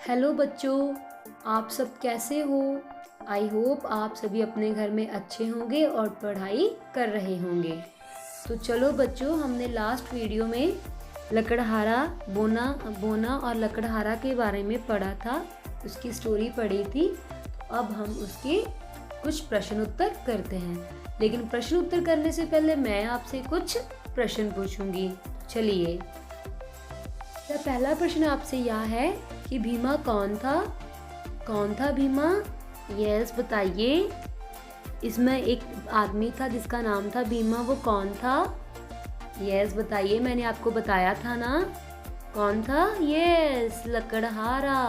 Hello बच्चों, आप सब कैसे हो। आई होप आप सभी अपने घर में अच्छे होंगे और पढ़ाई कर रहे होंगे। तो चलो बच्चों, हमने लास्ट वीडियो में लकड़हारा बोना और लकड़हारा के बारे में पढ़ा था, उसकी स्टोरी पढ़ी थी। अब हम उसके कुछ प्रश्न उत्तर करते हैं, लेकिन प्रश्न उत्तर करने से पहले मैं आपसे कुछ प्रश्न पूछूंगी। चलिए, पहला प्रश्न आपसे यह है कि भीमा कौन था। कौन था भीमा? यस, बताइए। इसमें एक आदमी था जिसका नाम था भीमा, वो कौन था? यस, बताइए, मैंने आपको बताया था ना। कौन था? यस, लकड़हारा।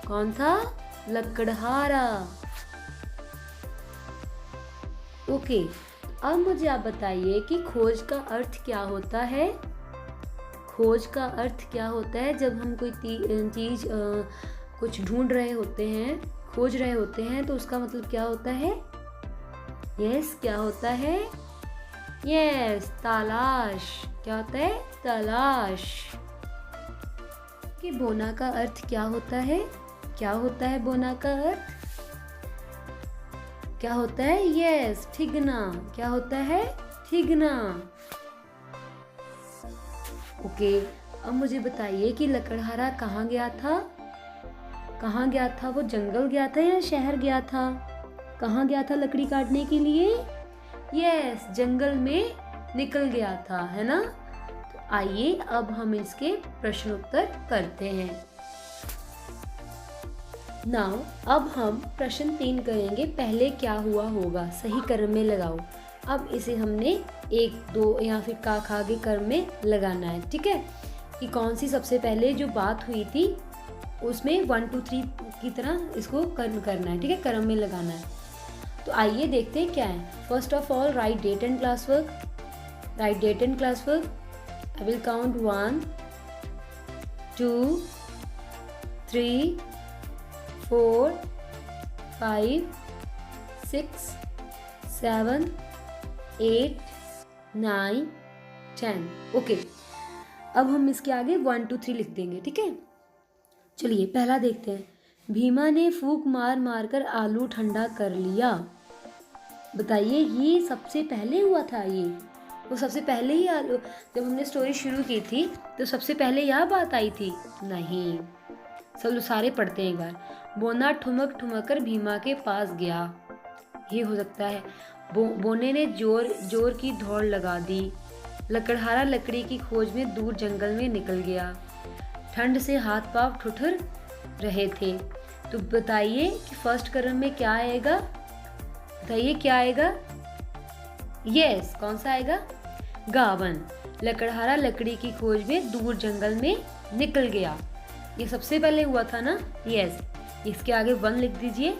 कौन था? लकड़हारा। ओके, अब मुझे आप बताइए कि खोज का अर्थ क्या होता है। खोज का अर्थ क्या होता है? जब हम कोई चीज कुछ ढूंढ रहे होते हैं, खोज रहे होते हैं, तो उसका मतलब क्या होता है? यस, क्या होता है? यस, तलाश। क्या होता है? तलाश। कि बोना का अर्थ क्या होता है? क्या होता है बोना का अर्थ? क्या होता है? यस, ठिगना। क्या होता है? ठिगना। ओके, अब मुझे बताइए कि लकड़हारा कहाँ गया था? कहाँ गया था? वो जंगल गया था या शहर गया था? कहाँ गया था लकड़ी काटने के लिए? यस, जंगल में निकल गया था, है ना। तो आइए अब हम इसके प्रश्न उत्तर करते हैं। नाउ अब हम प्रश्न 3 करेंगे। पहले क्या हुआ होगा, सही क्रम में लगाओ। अब इसे हमने 1, 2 या फिर का खा के क्रम में लगाना है, ठीक है। कि कौन सी सबसे पहले जो बात हुई थी उसमें 1, 2, 3 की तरह इसको करना है, ठीक है, क्रम में लगाना है। तो आइए देखते हैं क्या है। First of all, write date and class work. Write date and class work. I will count 1, 2, 3, 4, 5, 6, 7, 8, 9, 10। Okay, अब हम इसके आगे 1, 2, 3 लिख देंगे, ठीक है। चलिए पहला देखते हैं। भीमा ने फूंक मार मार कर आलू ठंडा कर लिया। बताइए, ये सबसे पहले हुआ था? ये वो सबसे पहले ही आलू, जब हमने स्टोरी शुरू की थी तो सबसे पहले यह बात आई थी? नहीं। सब सारे पढ़ते हैं एक बार। बोना ठुमक ठुमक कर भीमा के पास गया। ये हो सकता है। बोने ने जोर जोर की दौड़ लगा दी। लकड़हारा लकड़ी की खोज में दूर जंगल में निकल गया। ठंड से हाथ पांव ठुठुर रहे थे। तो बताइए कि फर्स्ट क्रम में क्या आएगा? बताइए क्या आएगा? यस, कौन सा आएगा? गावन। लकड़हारा लकड़ी की खोज में दूर जंगल में निकल गया। ये सबसे पहले हुआ था ना। यस, इसके आगे 1 लिख दीजिए।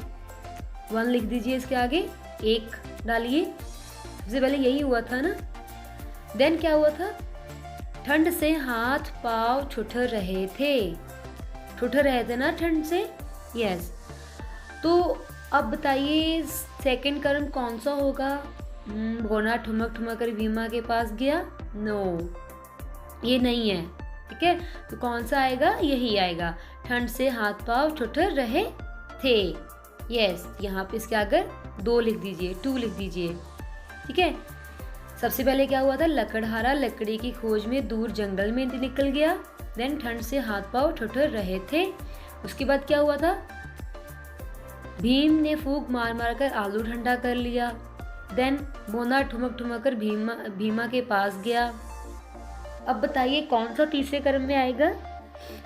1 लिख दीजिए, इसके आगे 1 डालिए। सबसे पहले यही हुआ था ना। देन क्या हुआ था? ठंड से हाथ पांव ठुठुर रहे थे। ठुठुर रहे थे ना ठंड से। यस, तो अब बताइए सेकंड क्रम कौन सा होगा? भोना ठुमक ठुमक कर भीमा के पास गया। नो, ये नहीं है, ठीक है। तो कौन सा आएगा? यही आएगा। ठंड से हाथ पांव ठुठुर रहे थे। यस, यहाँ पे इसके आगे 2 लिख दीजिए, 2 लिख दीजिए, ठीक है। सबसे पहले क्या हुआ था? लकड़हारा लकड़ी की खोज में दूर जंगल में निकल गया। देन ठंड से हाथ पांव ठुठुर रहे थे। उसके बाद क्या हुआ था? भीम ने फूंक मार मार कर आलू ठंडा कर लिया। देन बोना ठुमक ठुमक कर भीमा के पास गया। अब बताइए कौन सा तीसरे क्रम में आएगा?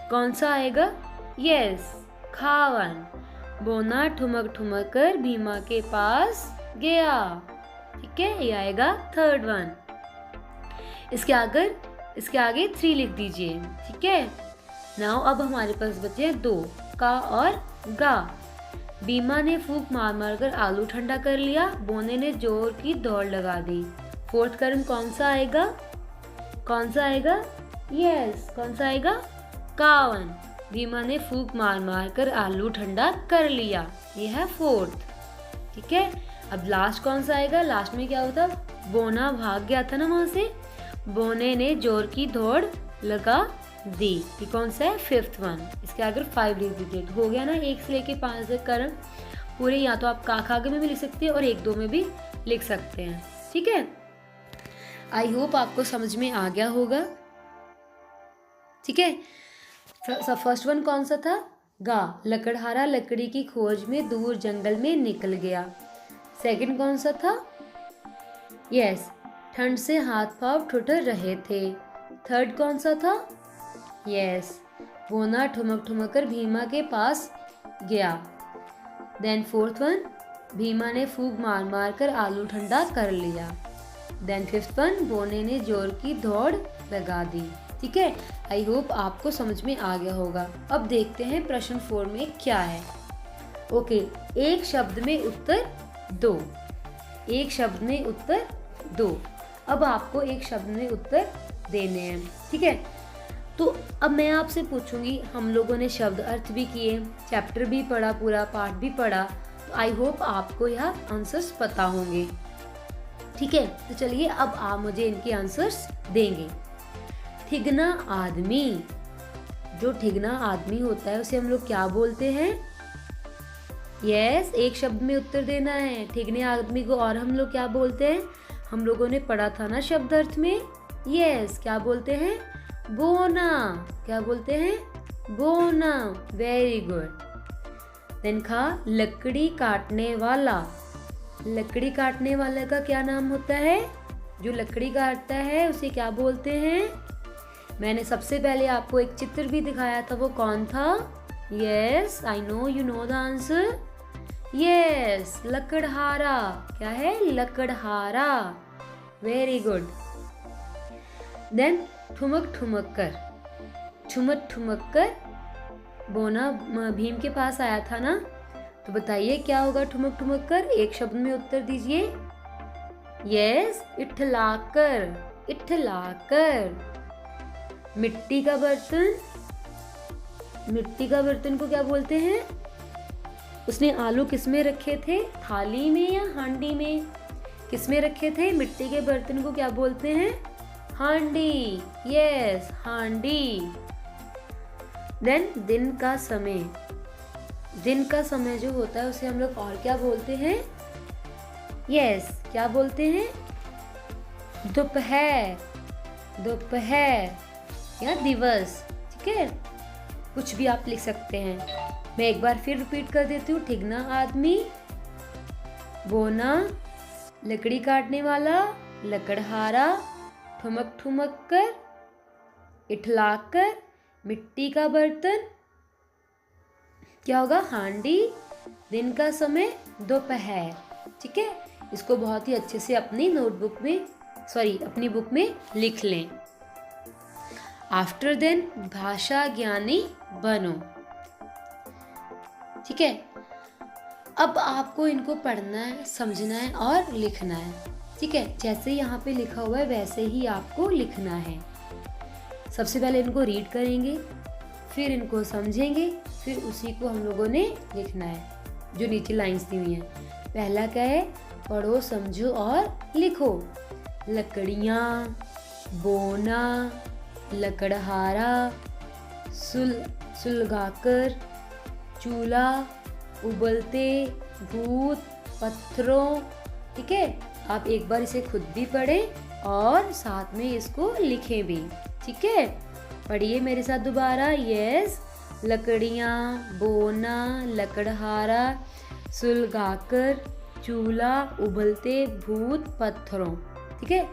कौन सा आएगा? यस, खावन। बोना ठुमक ठुमक कर भीमा के पास गया, ठीक है, ये आएगा थर्ड 1। इसके आगे 3 लिख दीजिए, ठीक है। नाउ अब हमारे पास बचे हैं 2, का और गा। भीमा ने फूंक मार मार कर आलू ठंडा कर लिया। बोने ने जोर की दौड़ लगा दी। फोर्थ क्रम कौन सा आएगा? कौन सा आएगा? यस, कौन सा आएगा? कावन। भीमा ने फूंक मार मार कर आलू ठंडा कर लिया, ये है 4th, ठीक है। अब लास्ट कौन सा आएगा? लास्ट में क्या होता? बोना भाग गया था ना वहां से। बोने ने जोर की दौड़ लगा दी। ये कौन सा है? 5th one. इसके आगे 5 रिपीटेड हो गया ना। 1 से लेके 5 तक कर्म पूरे, या तो आप का खागे में भी लिख सकते हैं और 1-2 में भी लिख सकते हैं। ठीक है, आई होप आपको समझ में आ गया होगा। ठीक है, फर्स्ट वन कौन सा था? गा। लकड़हारा लकड़ी की खोज में दूर जंगल में निकल गया। सेकंड कौन सा था? यस, ठंड से हाथ पांव ठुठुर रहे थे। थर्ड कौन सा था? यस, बोना ठुमक ठुमक कर भीमा के पास गया। देन फोर्थ वन, भीमा ने फूंक मार मार कर आलू ठंडा कर लिया। देन फिफ्थ वन, बोने ने जोर की दौड़ लगा दी। ठीक है, आई होप आपको समझ में आ गया होगा। अब देखते हैं प्रश्न 4 में क्या है। ओके, एक शब्द में उत्तर दो। एक शब्द में उत्तर दो। अब आपको एक शब्द में उत्तर देने हैं। ठीक है, तो अब मैं आपसे पूछूंगी, हम लोगों ने शब्द अर्थ भी किए, चैप्टर भी पढ़ा, पूरा पाठ भी पढ़ा, तो आई होप आपको यह आंसर्स पता होंगे। ठीक है, तो चलिए अब आप मुझे इनके आंसर्स देंगे। ठिगना आदमी, जो ठिगना आदमी होता है उसे हम लोग क्या बोलते हैं? यस, एक शब्द में उत्तर देना है। ठिगने आदमी को और हम लोग क्या बोलते हैं? हम लोगों ने पढ़ा था ना शब्द अर्थ में। यस, क्या बोलते हैं? बोना। क्या बोलते हैं? बोना। Very good. देन खा, लकड़ी काटने वाला। लकड़ी काटने वाले का क्या नाम होता है? जो लकड़ी काटता है उसे क्या बोलते हैं? मैंने सबसे पहले आपको एक चित्र भी दिखाया था, वो कौन था? Yes, I know you know the answer. Yes, लकड़हारा। क्या है? लकड़हारा। Very good. देन ठुमक ठुमक कर। ठुमक ठुमक कर बोना भीम के पास आया था ना, तो बताइए क्या होगा ठुमक ठुमक कर? एक शब्द में उत्तर दीजिए। यस, इठलाकर। इठलाकर। मिट्टी का बर्तन। मिट्टी का बर्तन को क्या बोलते हैं? उसने आलू किस में रखे थे? थाली में या हांडी में? किस में रखे थे? मिट्टी के बर्तन को क्या बोलते हैं? हांडी। यस, हांडी। देन दिन का समय। दिन का समय जो होता है उसे हम लोग और क्या बोलते हैं? यस, क्या बोलते हैं? दोपहर। दोपहर या दिवस। ठीक है, कुछ भी आप लिख सकते हैं। मैं एक बार फिर रिपीट कर देती हूँ। ठिगना आदमी, बोना, लकड़ी काटने वाला, लकड़हारा, ठुमक ठुमक कर, इठलाकर, मिट्टी का बर्तन, क्या होगा? हांडी, दिन का समय, दोपहर। ठीक है, इसको बहुत ही अच्छे से अपनी नोटबुक में अपनी बुक में लिख लें। आफ्टर देन भाषा ज्ञानी बनो। ठीक है, अब आपको इनको पढ़ना है, समझना है और लिखना है। ठीक है, जैसे यहाँ पे लिखा हुआ है वैसे ही आपको लिखना है। सबसे पहले इनको रीड करेंगे, फिर इनको समझेंगे, फिर उसी को हम लोगों ने लिखना है जो नीचे लाइंस दी हुई हैं। पहला क्या है? पढ़ो, समझो और लिखो। लकड़ियाँ, बोना, लकड़हारा, सुलगाकर, चूल्हा, उबलते, भूत, पत्थरों। ठीक है, आप एक बार इसे खुद भी पढ़ें और साथ में इसको लिखें भी। ठीक है, पढ़िए मेरे साथ दोबारा। यस, लकड़ियाँ, बोना, लकड़हारा, सुलगाकर, चूल्हा, उबलते, भूत, पत्थरों। ठीक है,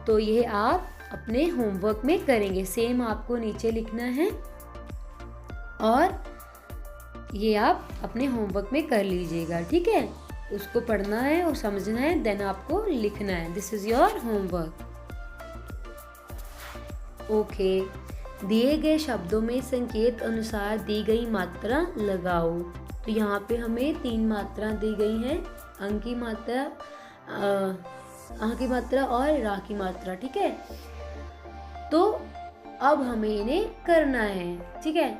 तो ये आप अपने होमवर्क में करेंगे। सेम आपको नीचे लिखना है और ये आप अपने होमवर्क में कर लीजिएगा। ठीक है, उसको पढ़ना है और समझना है, देन आपको लिखना है। This is your homework. Okay, दिए गए शब्दों में संकेत अनुसार दी गई मात्रा लगाओ। तो यहाँ पे हमें 3 मात्रा दी गई हैं, अंक की मात्रा, आ की मात्रा और रा की मात्रा। ठीक है, तो अब हमें इन्हें करना है। ठीक है,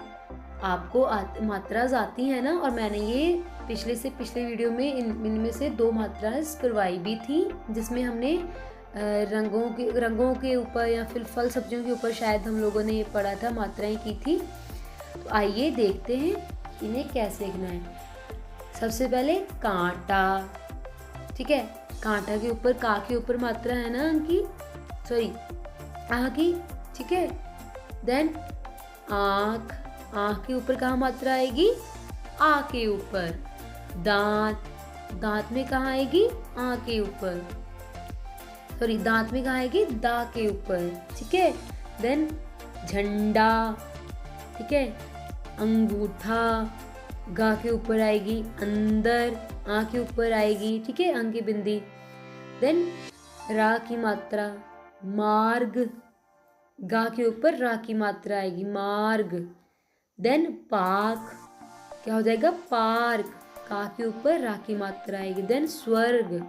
आपको मात्राएं आती हैं ना, और मैंने ये पिछले वीडियो में इनमें से 2 मात्राएं करवाई भी थी, जिसमें हमने रंगों के ऊपर या फिर फल सब्जियों के ऊपर शायद हम लोगों ने ये पढ़ा था, मात्राएं की थी। तो आइए देखते हैं इन्हें कैसे लिखना है। सबसे पहले कांटा, ठीक है, कांटा के ऊपर का के ऊपर मात्रा है ना आ की, ठीक है। देन आँख, आँख के ऊपर कहाँ मात्रा आएगी? आ के ऊपर। दांत, दांत में कहाँ आएगी? आ के ऊपर, दांत में कहाँ आएगी? दा के ऊपर, ठीक है। देन झंडा, ठीक है। अंगूठा, गा के ऊपर आएगी। अंदर, आ के ऊपर आएगी, ठीक है, अंग की बिंदी। देन रा की मात्रा, मार्ग, गा के ऊपर रा की मात्रा आएगी, मार्ग। देन पाक, क्या हो जाएगा? पार्क, का के ऊपर रा की मात्रा आएगी। देन स्वर्ग,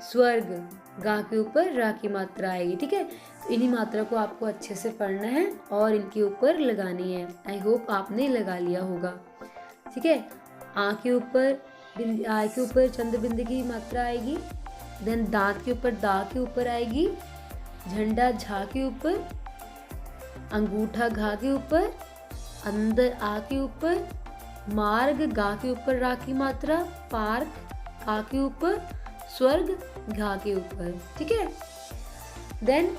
स्वर्ग, गा के ऊपर रा की मात्रा आएगी, ठीक है। तो इन्हीं मात्रा को आपको अच्छे से पढ़ना है और इनके ऊपर लगानी है। आई होप आपने लगा लिया होगा, ठीक है। आ के ऊपर चंद्र बिंदु की मात्रा आएगी। देन दांत के ऊपर दा के ऊपर आएगी। झंडा झा के ऊपर, अंगूठा घा के ऊपर, अंदर आ के ऊपर, मार्ग गा के ऊपर रा की मात्रा, पार्क का के ऊपर, स्वर्ग घा के ऊपर, ठीक है। देन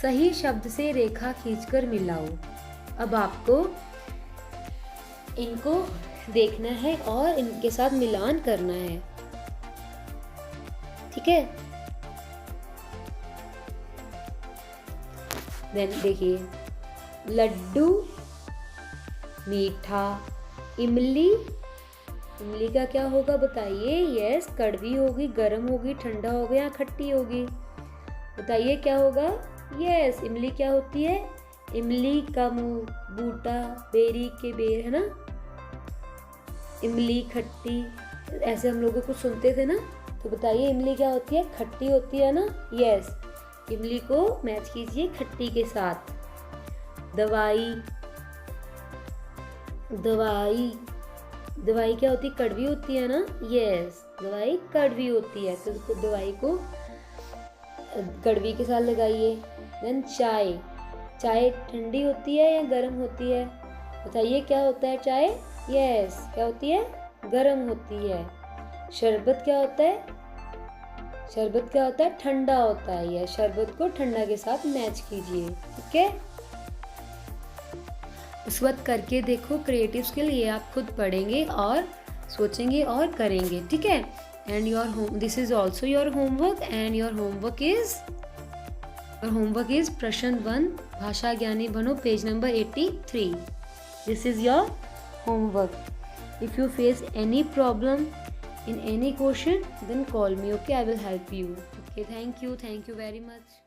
सही शब्द से रेखा खींचकर मिलाओ। अब आपको इनको देखना है और इनके साथ मिलान करना है, ठीक है। देन देखिए, लड्डू, मीठा, इमली, इमली का क्या होगा बताइए? यस, कड़वी होगी, गर्म होगी, ठंडा होगा या खट्टी होगी? बताइए क्या होगा? यस, इमली क्या होती है? इमली का मुंह, बूटा, बेरी के बेर, है ना। इमली खट्टी, ऐसे हम लोगों को सुनते थे ना। तो बताइए इमली क्या होती है? खट्टी होती है ना। यस, इमली को मैच कीजिए खट्टी के साथ। दवाई, दवाई, दवाई क्या होती है? कड़वी होती है ना। यस, दवाई कड़वी होती है, तो दवाई को कड़वी के साथ लगाइए। देन चाय, चाय ठंडी होती है या गर्म होती है? बताइए क्या होता है चाय? यस, क्या होती है? गर्म होती है। शरबत क्या होता है? शरबत क्या होता है? ठंडा होता है। यह शरबत को ठंडा के साथ मैच कीजिए, ठीक है। उस वक्त करके देखो क्रिएटिव स्किल, ये आप खुद पढ़ेंगे और सोचेंगे और करेंगे, ठीक है। And your home, this is also your homework and your homework is प्रश्न 1 भाषा ज्ञानी बनो, page number 83। This is your homework. If you face any problem in any question, then call me, okay? I will help you. Okay, thank you very much.